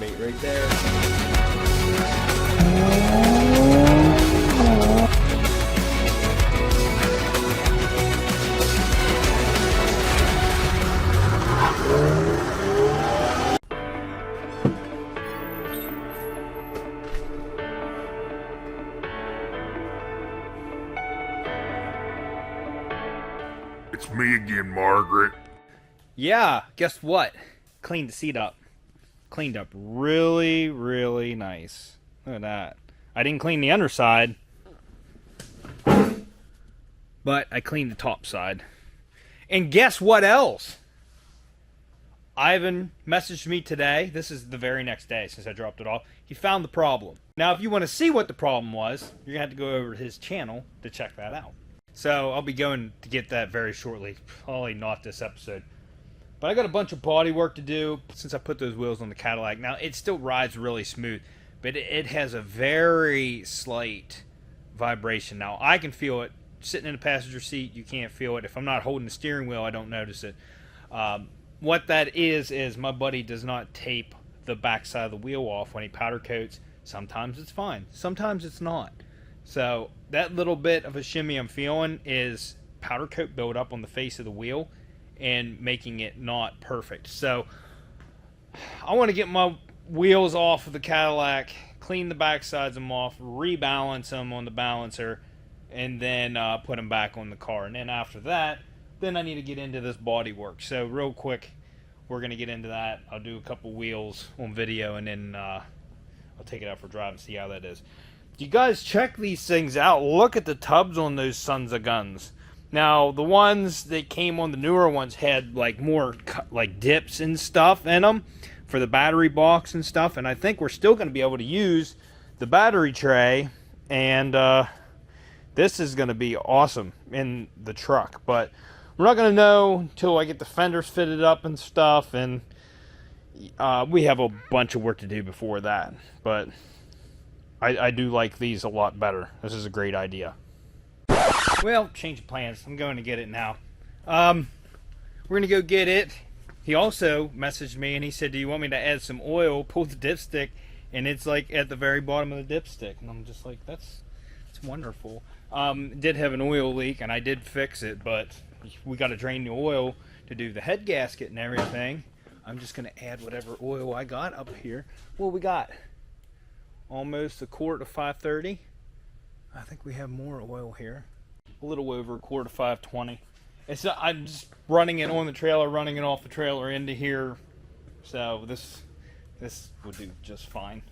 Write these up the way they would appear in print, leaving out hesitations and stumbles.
bait right there. It's me again, Margaret. Yeah, guess what? Cleaned the seat up. Cleaned up really, really nice. Look at that. I didn't clean the underside, but I cleaned the top side. And guess what else? Ivan messaged me today. This is the very next day since I dropped it off. He found the problem. Now, if you want to see what the problem was, you're going to have to go over to his channel to check that out. So I'll be going to get that very shortly. Probably not this episode. But I got a bunch of body work to do since I put those wheels on the Cadillac. Now, it still rides really smooth, but it has a very slight vibration. Now, I can feel it. Sitting in the passenger seat, you can't feel it. If I'm not holding the steering wheel, I don't notice it. What that is my buddy does not tape the backside of the wheel off when he powder coats. Sometimes it's fine. Sometimes it's not. So that little bit of a shimmy I'm feeling is powder coat buildup on the face of the wheel and making it not perfect. So I want to get my wheels off of the Cadillac, clean the back sides of them off, rebalance them on the balancer, and then put them back on the car. And then after that, then I need to get into this body work. So real quick, we're going to get into that. I'll do a couple wheels on video, and then I'll take it out for a drive and see how that is. You guys check these things out. Look at the tubs on those sons of guns. Now, the ones that came on the newer ones had like more like dips and stuff in them for the battery box and stuff. And I think we're still going to be able to use the battery tray. And this is going to be awesome in the truck. But we're not going to know until I get the fenders fitted up and stuff. And we have a bunch of work to do before that. But I do like these a lot better. This is a great idea. Well, change of plans. I'm going to get it now. We're going to go get it. He also messaged me and he said, do you want me to add some oil? Pull the dipstick, and it's like at the very bottom of the dipstick. And I'm just like, that's wonderful. Did have an oil leak, and I did fix it, but we got to drain the oil to do the head gasket and everything. I'm just going to add whatever oil I got up here. What we got? Almost a quart of 530. I think we have more oil here. A little over a quart of 520. I'm just running it on the trailer, running it off the trailer into here. So this will do just fine.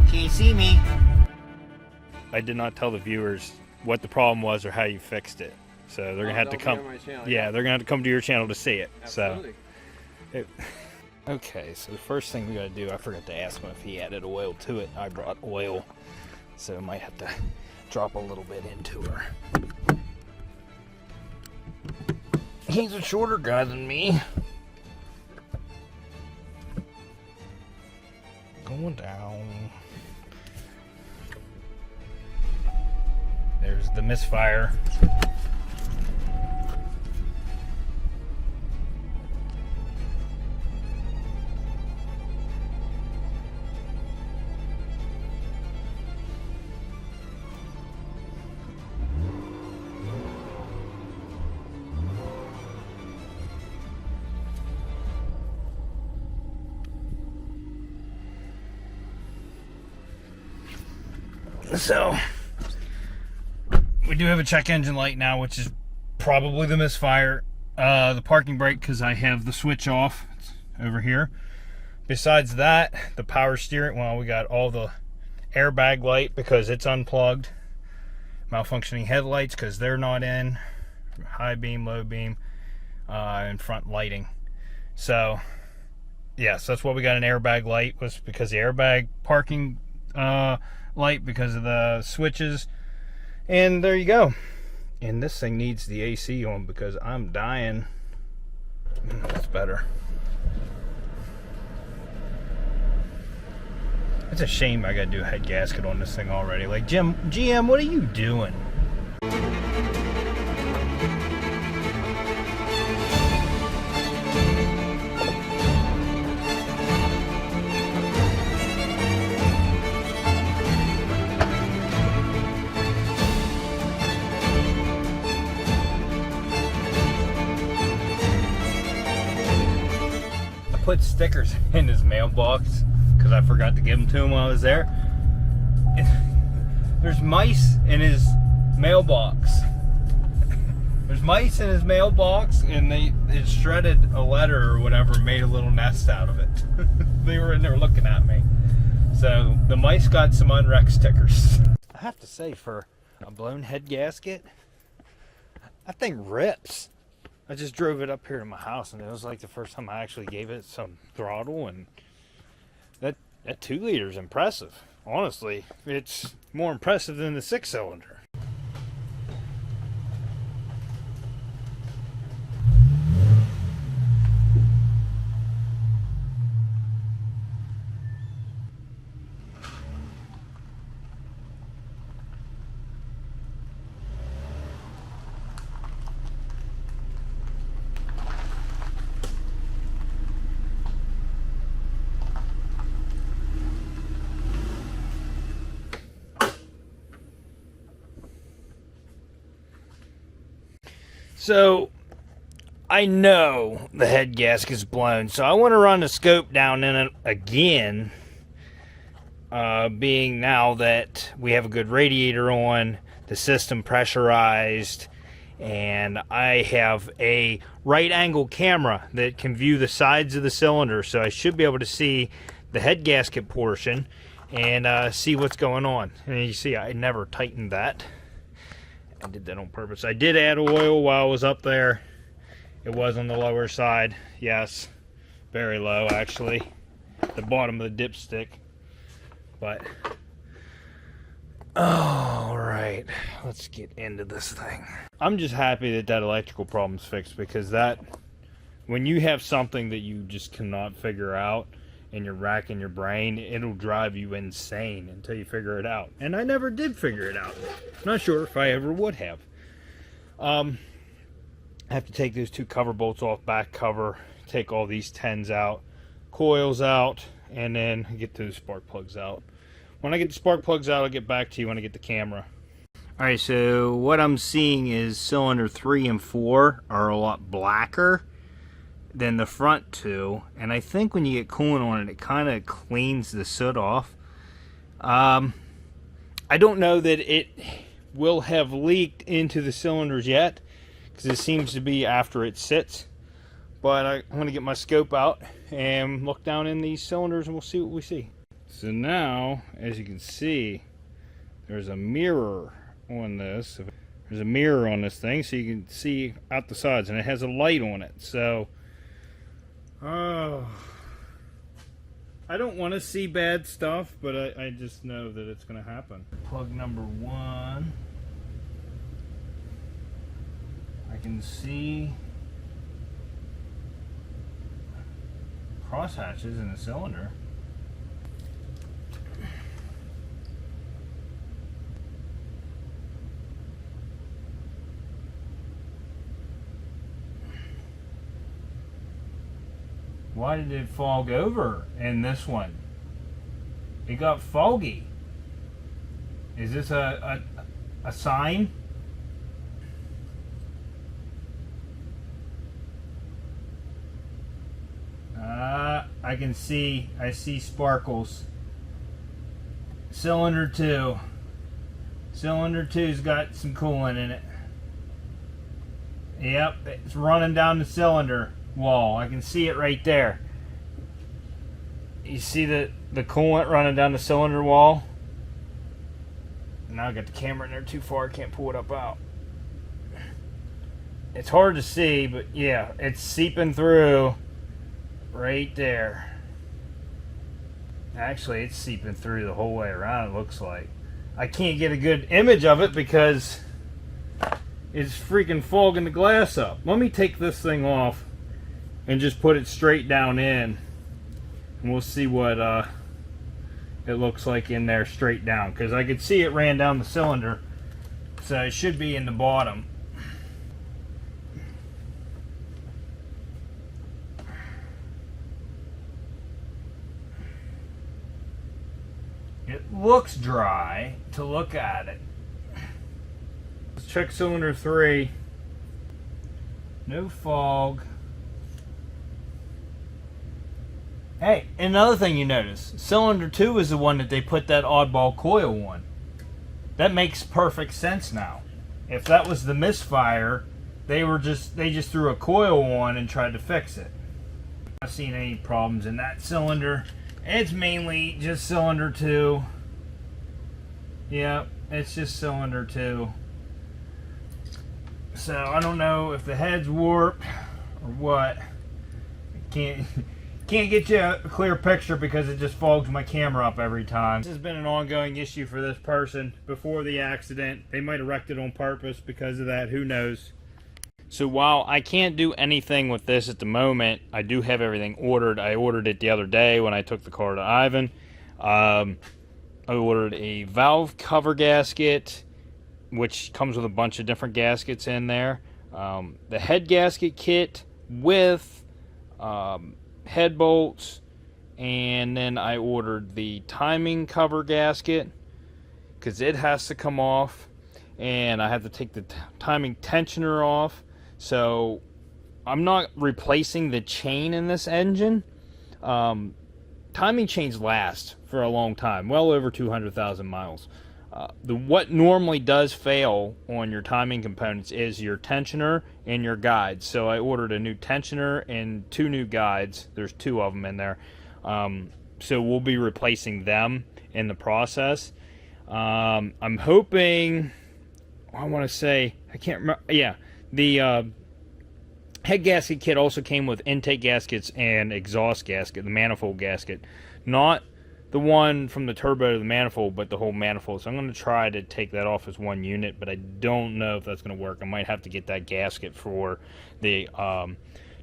Can't see me. I did not tell the viewers what the problem was or how you fixed it, so they're gonna have to come. Yeah, they're gonna have to come to your channel to see it. Absolutely. So, okay. So the first thing we gotta do, I forgot to ask him if he added oil to it. I brought oil, so I might have to drop a little bit into her. He's a shorter guy than me. Going down. There's the misfire. So we do have a check engine light now, which is probably the misfire. The parking brake, because I have the switch off. over here. Besides that, the power steering, well, we got all the airbag light because it's unplugged. Malfunctioning headlights because they're not in. High beam, low beam, and front lighting. So, yes, that's what we got. An airbag light was because the airbag parking light because of the switches. And there you go. And this thing needs the AC on because I'm dying. That's better. It's a shame I gotta do a head gasket on this thing already. Like, GM, what are you doing? I put stickers in his mailbox because I forgot to give them to him while I was there. There's mice in his mailbox. There's mice in his mailbox, and it shredded a letter or whatever, made a little nest out of it. They were in there looking at me. So the mice got some unwrecked stickers. I have to say, for a blown head gasket, that thing rips. I just drove it up here to my house, and it was like the first time I actually gave it some throttle, and that 2 liter is impressive. Honestly, it's more impressive than the 6-cylinder. So, I know the head gasket's blown, so I want to run the scope down in it again, being now that we have a good radiator on, the system pressurized, and I have a right angle camera that can view the sides of the cylinder, so I should be able to see the head gasket portion and see what's going on. And you see, I never tightened that. I did that on purpose. I did add oil while I was up there. It was on the lower side. Yes, very low actually. The bottom of the dipstick. But, all right, let's get into this thing. I'm just happy that electrical problem's fixed, because when you have something that you just cannot figure out and you're racking your brain, it'll drive you insane until you figure it out. And I never did figure it out. Not sure if I ever would have. I have to take those 2 cover bolts off, back cover, take all these 10s out, coils out, and then get those spark plugs out. When I get the spark plugs out, I'll get back to you when I get the camera. Alright, so what I'm seeing is cylinder 3 and 4 are a lot blacker than the front 2, and I think when you get coolant on it, it kind of cleans the soot off. I don't know that it will have leaked into the cylinders yet, because it seems to be after it sits, but I'm going to get my scope out and look down in these cylinders and we'll see what we see. So now, as you can see, there's a mirror on this. There's a mirror on this thing, so you can see out the sides, and it has a light on it. So I don't want to see bad stuff, but I just know that it's going to happen. Plug number 1. I can see cross hatches in the cylinder. Why did it fog over in this one? It got foggy. Is this a sign? I see sparkles. Cylinder 2. Cylinder 2's got some coolant in it. Yep, it's running down the cylinder wall. I can see it right there. you see the coolant running down the cylinder wall? Now I got the camera in there too far, I can't pull it up out. It's hard to see, but yeah, it's seeping through right there. Actually, it's seeping through the whole way around, it looks like. I can't get a good image of it because it's freaking fogging the glass up. Let me take this thing off and just put it straight down in, and we'll see what it looks like in there straight down, because I could see it ran down the cylinder, so it should be in the bottom. It looks dry to look at it. Let's check cylinder 3. No fog. Hey, another thing you notice, cylinder 2 is the one that they put that oddball coil on. That makes perfect sense now. If that was the misfire, they just threw a coil on and tried to fix it. I've not seen any problems in that cylinder. It's mainly just cylinder 2. Yeah, it's just cylinder 2. So I don't know if the head's warped or what. Can't get you a clear picture because it just fogs my camera up every time. This has been an ongoing issue for this person before the accident. They might have wrecked it on purpose because of that, who knows. So while I can't do anything with this at the moment, I do have everything ordered. I ordered it the other day when I took the car to Ivan. I ordered a valve cover gasket, which comes with a bunch of different gaskets in there. The head gasket kit with head bolts, and then I ordered the timing cover gasket because it has to come off, and I have to take the timing tensioner off. So I'm not replacing the chain in this engine. Timing chains last for a long time, well over 200,000 miles. What normally does fail on your timing components is your tensioner and your guides. So I ordered a new tensioner and 2 new guides. There's 2 of them in there. So we'll be replacing them in the process. I'm hoping, I want to say, I can't remember. Yeah, the head gasket kit also came with intake gaskets and exhaust gasket, the manifold gasket. Not the one from the turbo to the manifold, but the whole manifold. So I'm going to try to take that off as one unit, but I don't know if that's going to work. I might have to get that gasket for the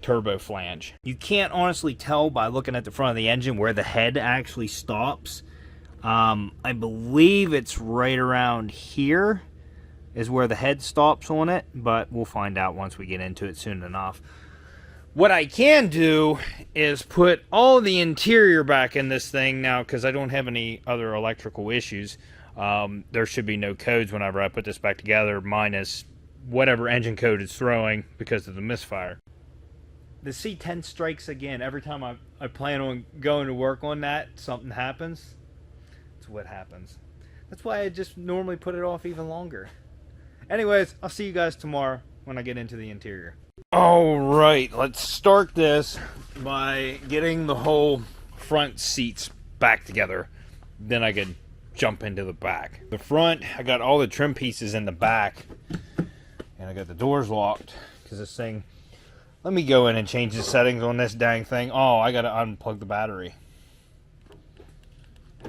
turbo flange. You can't honestly tell by looking at the front of the engine where the head actually stops. I believe it's right around here is where the head stops on it, but we'll find out once we get into it soon enough. What I can do is put all the interior back in this thing now, because I don't have any other electrical issues. There should be no codes whenever I put this back together, minus whatever engine code it's throwing because of the misfire. The C10 strikes again. Every time I plan on going to work on that, something happens. That's what happens. That's why I just normally put it off even longer. Anyways, I'll see you guys tomorrow when I get into the interior. Alright, let's start this by getting the whole front seats back together. Then I can jump into the back. The front, I got all the trim pieces in the back. And I got the doors locked because this thing... Let me go in and change the settings on this dang thing. Oh, I gotta unplug the battery.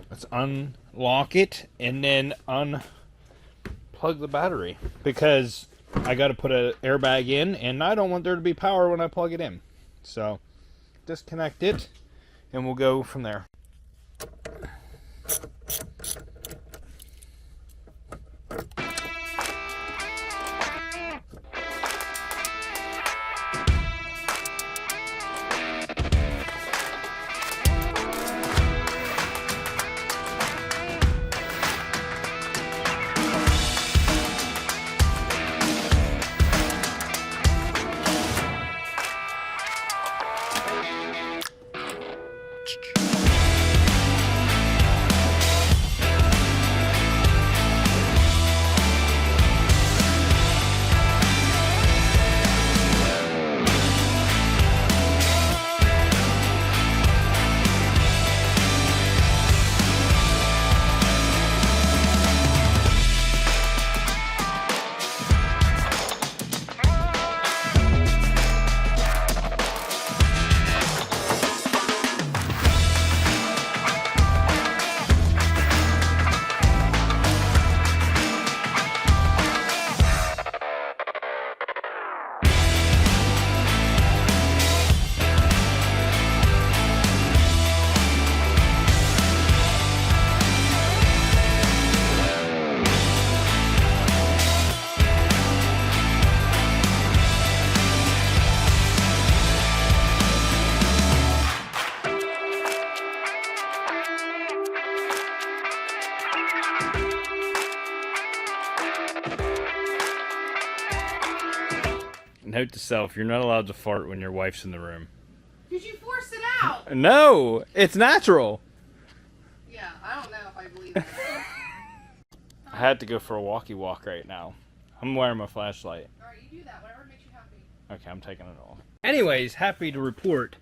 Let's unlock it and then unplug the battery, because I gotta put an airbag in and I don't want there to be power when I plug it in. So disconnect it and we'll go from there. Note to self, you're not allowed to fart when your wife's in the room. Because you forced it out. No, it's natural. Yeah, I don't know if I believe it. I had to go for a walkie walk right now. I'm wearing my flashlight. Alright, you do that. Whatever makes you happy. Okay, I'm taking it off. Anyways, happy to report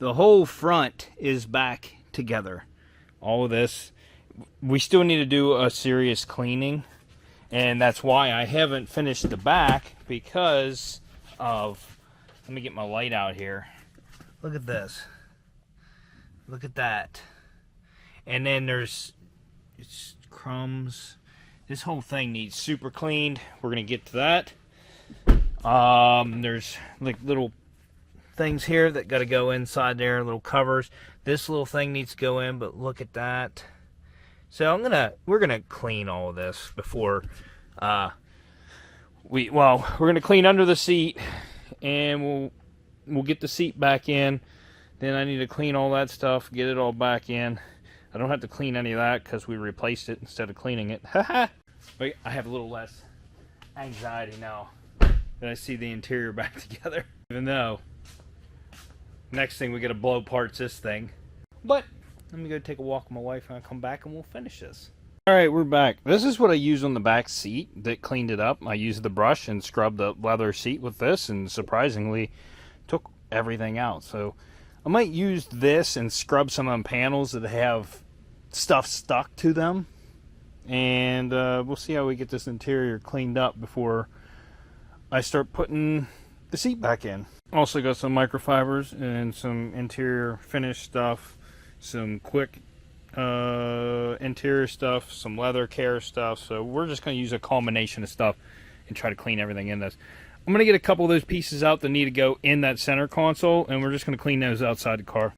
the whole front is back together. All of this. We still need to do a serious cleaning. And that's why I haven't finished the back, because of... Let me get my light out here. Look at this. Look at that. And then there's crumbs. This whole thing needs super cleaned. We're going to get to that. There's like little things here that got to go inside there, little covers. This little thing needs to go in, but look at that. So we're gonna clean all of this before we're gonna clean under the seat, and we'll get the seat back in. Then I need to clean all that stuff, get it all back in. I don't have to clean any of that because we replaced it instead of cleaning it. But I have a little less anxiety now that I see the interior back together. Even though next thing we gotta blow parts this thing. But let me go take a walk with my wife and I'll come back and we'll finish this. Alright, we're back. This is what I used on the back seat that cleaned it up. I used the brush and scrubbed the leather seat with this, and surprisingly took everything out. So I might use this and scrub some of them panels that have stuff stuck to them. And we'll see how we get this interior cleaned up before I start putting the seat back in. Also got some microfibers and some interior finish stuff. Some quick interior stuff, some leather care stuff. So we're just going to use a combination of stuff and try to clean everything in this. I'm going to get a couple of those pieces out that need to go in that center console, and we're just going to clean those outside the car.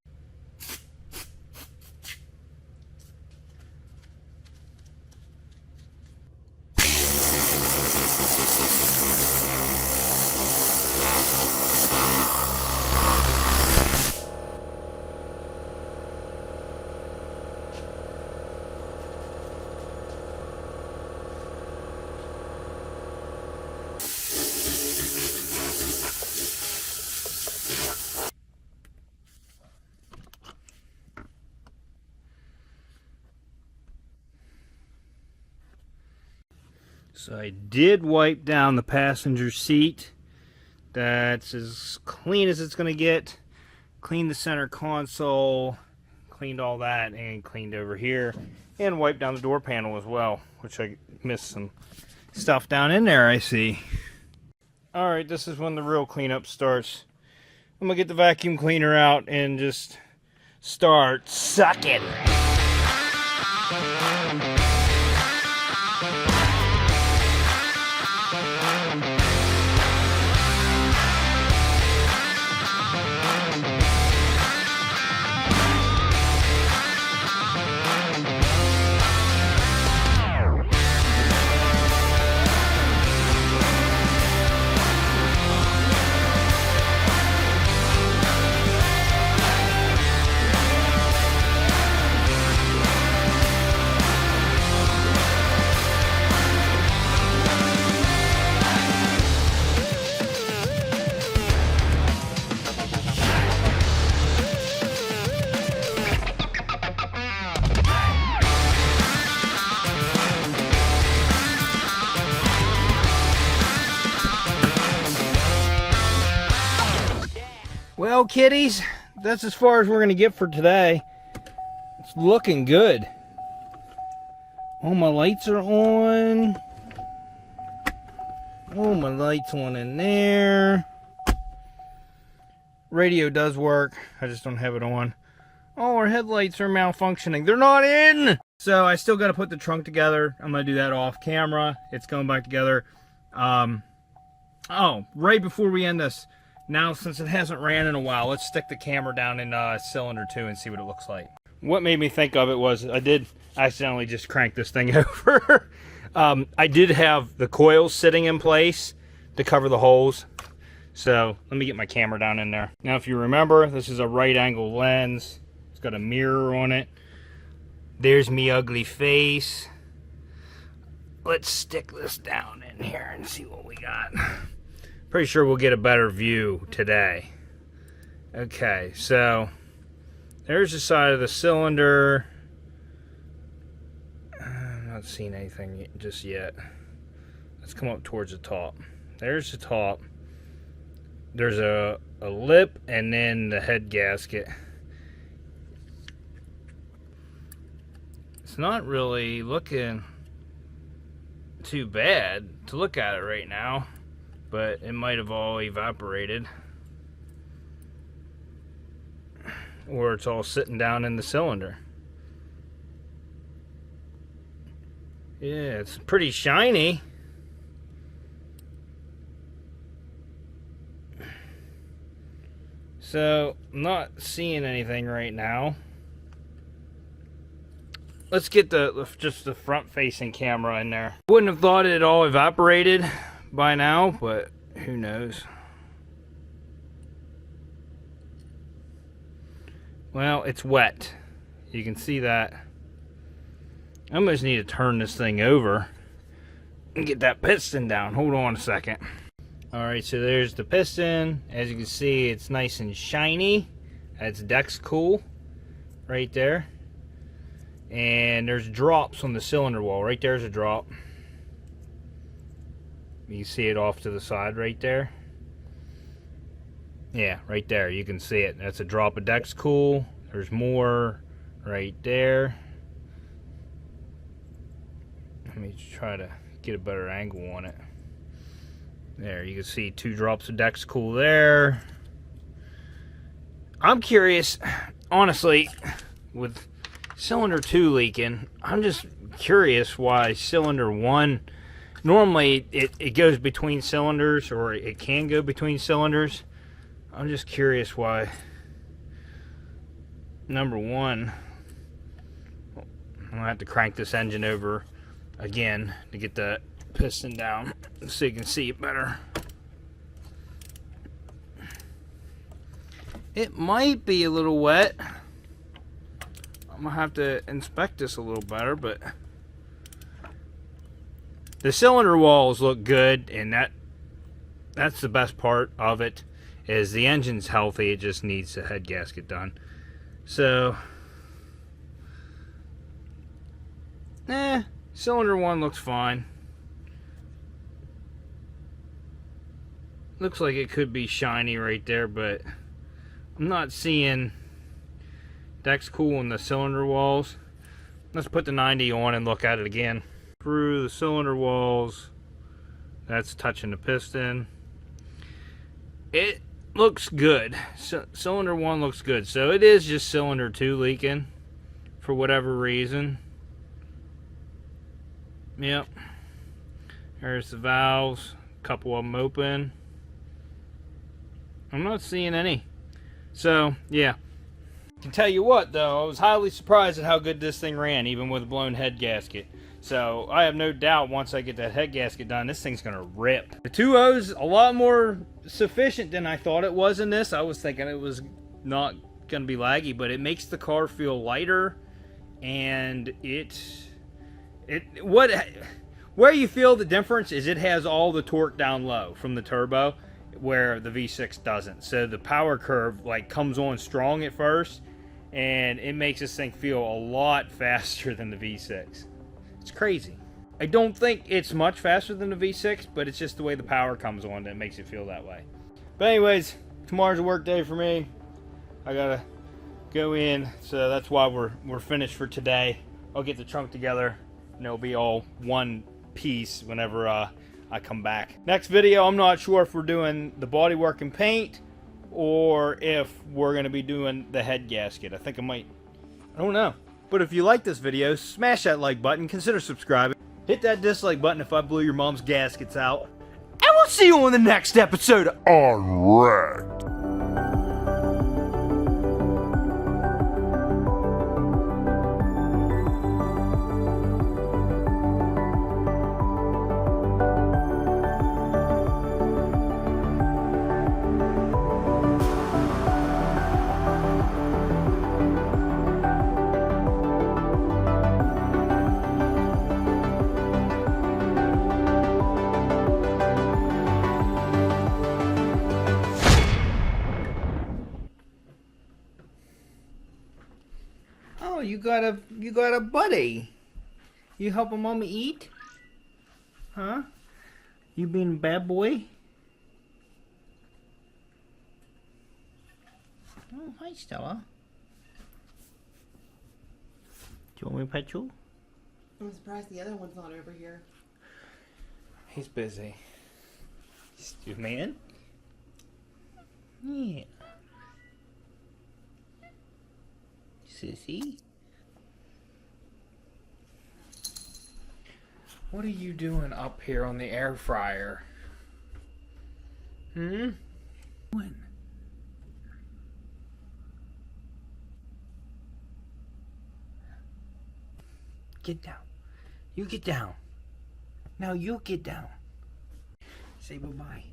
So I did wipe down the passenger seat. That's as clean as it's going to get. Cleaned the center console, cleaned all that, and cleaned over here. And wiped down the door panel as well, which I missed some stuff down in there, I see. Alright, this is when the real cleanup starts. I'm going to get the vacuum cleaner out and just start sucking. Well, kiddies, that's as far as we're going to get for today. It's looking good. All my lights are on. Oh, my light's on in there. Radio does work. I just don't have it on. Oh, our headlights are malfunctioning. They're not in! So I still got to put the trunk together. I'm going to do that off camera. It's going back together. Oh, right before we end this, now, since it hasn't ran in a while, let's stick the camera down in cylinder 2 and see what it looks like. What made me think of it was I did accidentally just crank this thing over. I did have the coils sitting in place to cover the holes. So let me get my camera down in there. Now, if you remember, this is a right angle lens. It's got a mirror on it. There's me ugly face. Let's stick this down in here and see what we got. Pretty sure we'll get a better view today. Okay, so there's the side of the cylinder. I'm not seeing anything just yet. Let's come up towards the top. There's the top. There's a lip and then the head gasket. It's not really looking too bad to look at it right now, but it might have all evaporated, or it's all sitting down in the cylinder. Yeah, it's pretty shiny. So, I'm not seeing anything right now. Let's get just the front-facing camera in there. Wouldn't have thought it all evaporated by now, but who knows. Well, it's wet. You can see that. I almost need to turn this thing over and get that piston down. Hold on a second. Alright, so there's the piston. As you can see, it's nice and shiny. That's Dex Cool right there. And there's drops on the cylinder wall. Right there's a drop. You can see it off to the side right there. Yeah, right there. You can see it. That's a drop of Dex Cool. There's more right there. Let me try to get a better angle on it. There, you can see 2 drops of Dex Cool there. I'm curious, honestly, with cylinder 2 leaking, I'm just curious why cylinder 1, normally it goes between cylinders, or it can go between cylinders. I'm just curious why number 1, I'm gonna have to crank this engine over again to get the piston down so you can see it better. It might be a little wet. I'm gonna have to inspect this a little better, but the cylinder walls look good, and that's the best part of it, is the engine's healthy. It just needs the head gasket done. So cylinder 1 looks fine. Looks like it could be shiny right there, but I'm not seeing Dex Cool in the cylinder walls. Let's put the 90 on and look at it again. Through the cylinder walls, that's touching the piston. It looks good. Cylinder 1 looks good. So it is just cylinder 2 leaking for whatever reason. Yep. There's the valves. A couple of them open. I'm not seeing any. So, yeah. I can tell you what, though, I was highly surprised at how good this thing ran, even with a blown head gasket. So, I have no doubt once I get that head gasket done, this thing's going to rip. The 2.0's a lot more sufficient than I thought it was in this. I was thinking it was not going to be laggy, but it makes the car feel lighter, and where you feel the difference is it has all the torque down low from the turbo, where the V6 doesn't. So the power curve comes on strong at first, and it makes this thing feel a lot faster than the V6. It's crazy. I don't think it's much faster than the V6, but it's just the way the power comes on that makes it feel that way. But anyways, tomorrow's a work day for me. I gotta go in, so that's why we're finished for today. I'll get the trunk together, and it'll be all one piece whenever I come back. Next video, I'm not sure if we're doing the bodywork and paint, or if we're going to be doing the head gasket. I think I don't know. But if you like this video, smash that like button, consider subscribing. Hit that dislike button if I blew your mom's gaskets out. And we'll see you on the next episode. Alright. Oh, you got a buddy. You helping Mama eat? Huh? You being a bad boy? Oh, hi, Stella. Do you want me to pet you? I'm surprised the other one's not over here. He's busy. Stupid man. Yeah. Sissy. What are you doing up here on the air fryer? Hmm? When? Get down. You get down. Now you get down. Say bye-bye.